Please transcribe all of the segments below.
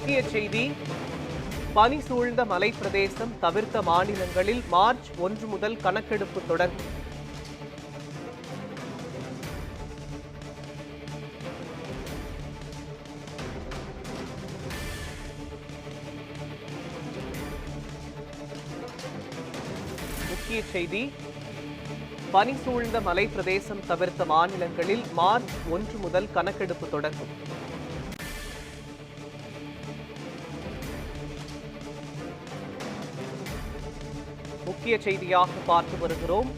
முக்கிய செய்தி: பனி சூழ்ந்த மலைப்பிரதேசம் தவிர்த்த மாநிலங்களில் மார்ச் 1 முதல் கணக்கெடுப்பு தொடங்கும். முக்கிய செய்தி: பனி சூழ்ந்த மலைப்பிரதேசம் தவிர்த்த மாநிலங்களில் மார்ச் 1 முதல் கணக்கெடுப்பு தொடங்கும். முக்கிய செய்தியாக பார்த்து வருகிறோம்.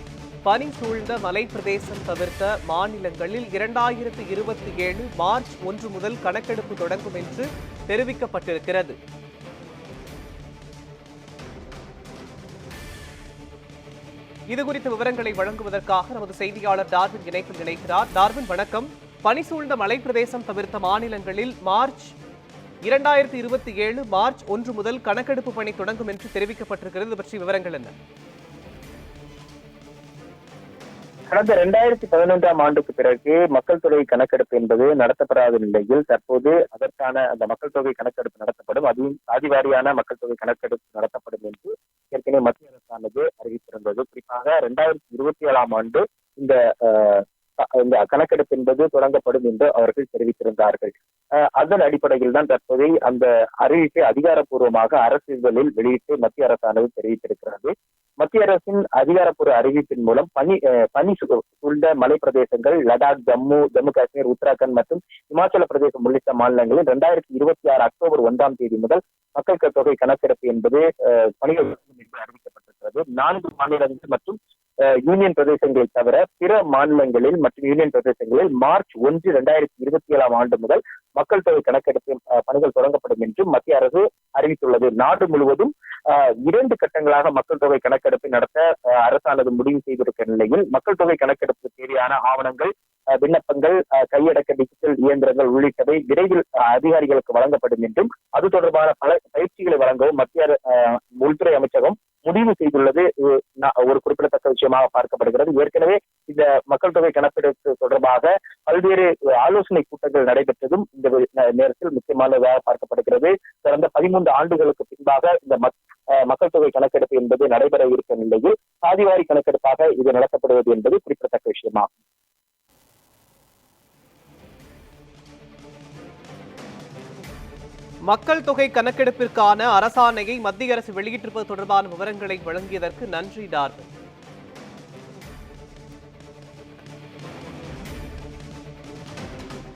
பனி சூழ்ந்த மலைப்பிரதேசம் தவிர்த்த மாநிலங்களில் 2027 மார்ச் 1 முதல் கணக்கெடுப்பு தொடங்கும் என்று தெரிவிக்கப்பட்டிருக்கிறது. இதுகுறித்த விவரங்களை வழங்குவதற்காக நமது செய்தியாளர் டார்வின் இணைப்பில் இணைக்கிறார். டார்வின், வணக்கம். பனி சூழ்ந்த மலைப்பிரதேசம் தவிர்த்த மாநிலங்களில் மார்ச் 2027 மார்ச் 1 முதல் கணக்கெடுப்பு பணி தொடங்கும் என்று தெரிவிக்கப்பட்டிருக்கிறது. இது பற்றி விவரங்கள் என்ன? கடந்த 2011ஆம் ஆண்டுக்கு பிறகு மக்கள் தொகை கணக்கெடுப்பு என்பது நடத்தப்படாத நிலையில் தற்போது அதற்கான அந்த மக்கள் தொகை கணக்கெடுப்பு நடத்தப்படும். அதுவும் சாதிவாரியான மக்கள் தொகை கணக்கெடுப்பு நடத்தப்படும் என்று ஏற்கனவே மத்திய அரசானது அறிவித்திருந்தது. குறிப்பாக 2027ஆம் ஆண்டு இந்த கணக்கெடுப்பு என்பது தொடங்கப்படும் என்று அவர்கள் தெரிவித்திருந்தார்கள். அதன் அடிப்படையில் தான் தற்போது அந்த அறிவிப்பை அதிகாரப்பூர்வமாக அரசிதழில் வெளியிட்டு மத்திய அரசானது தெரிவித்திருக்கிறது. மத்திய அரசின் அதிகாரப்பூர்வ அறிவிப்பின் மூலம் பனி சூழ்ந்த மலை பிரதேசங்கள் லடாக், ஜம்மு காஷ்மீர், உத்தராகண்ட் மற்றும் இமாச்சல பிரதேசம் உள்ளிட்ட மாநிலங்களில் 2026 அக்டோபர் 1ஆம் தேதி முதல் மக்கள் தொகை கணக்கெடுப்பு என்பது பணிகள் என்று அறிவிக்கப்பட்டிருக்கிறது. 4 மாநிலங்கள் மற்றும் யூனியன் பிரதேசங்களை தவிர பிற மாநிலங்களில் மற்றும் யூனியன் பிரதேசங்களில் மார்ச் 1, 2027ஆம் ஆண்டு முதல் மக்கள் தொகை கணக்கெடுப்பு பணிகள் தொடங்கப்படும் என்றும் மத்திய அரசு அறிவித்துள்ளது. நாடு முழுவதும் 2 கட்டங்களாக மக்கள் தொகை கணக்கெடுப்பை நடத்த அரசானது முடிவு செய்திருக்கிற நிலையில் மக்கள் தொகை கணக்கெடுப்பு தேவையான ஆவணங்கள், விண்ணப்பங்கள், கையடக்க டிஜிட்டல் இயந்திரங்கள் உள்ளிட்டவை விரைவில் அதிகாரிகளுக்கு வழங்கப்படும் என்றும் அது தொடர்பான பல பயிற்சிகளை வழங்கவும் மத்திய உள்துறை அமைச்சகம் முடிவு செய்துள்ளது ஒரு குறிப்பிடத்தக்க விஷயமாக பார்க்கப்படுகிறது. ஏற்கனவே இந்த மக்கள் தொகை கணக்கெடுப்பு தொடர்பாக பல்வேறு ஆலோசனை கூட்டங்கள் நடைபெற்றதும் இந்த நேரத்தில் முக்கியமானதாக பார்க்கப்படுகிறது. கடந்த 13 ஆண்டுகளுக்கு பின்பாக இந்த மக்கள் தொகை கணக்கெடுப்பு என்பது நடைபெற இருக்கும் நிலையில் சாதிவாரி கணக்கெடுப்பாக இது நடத்தப்படுவது என்பது குறிப்பிடத்தக்க விஷயமாகும். மக்கள் தொகை கணக்கெடுப்பிற்கான அரசாணையை மத்திய அரசு வெளியிட்டிருப்பது தொடர்பான விவரங்களை வழங்கியதற்கு நன்றி டார்வின்.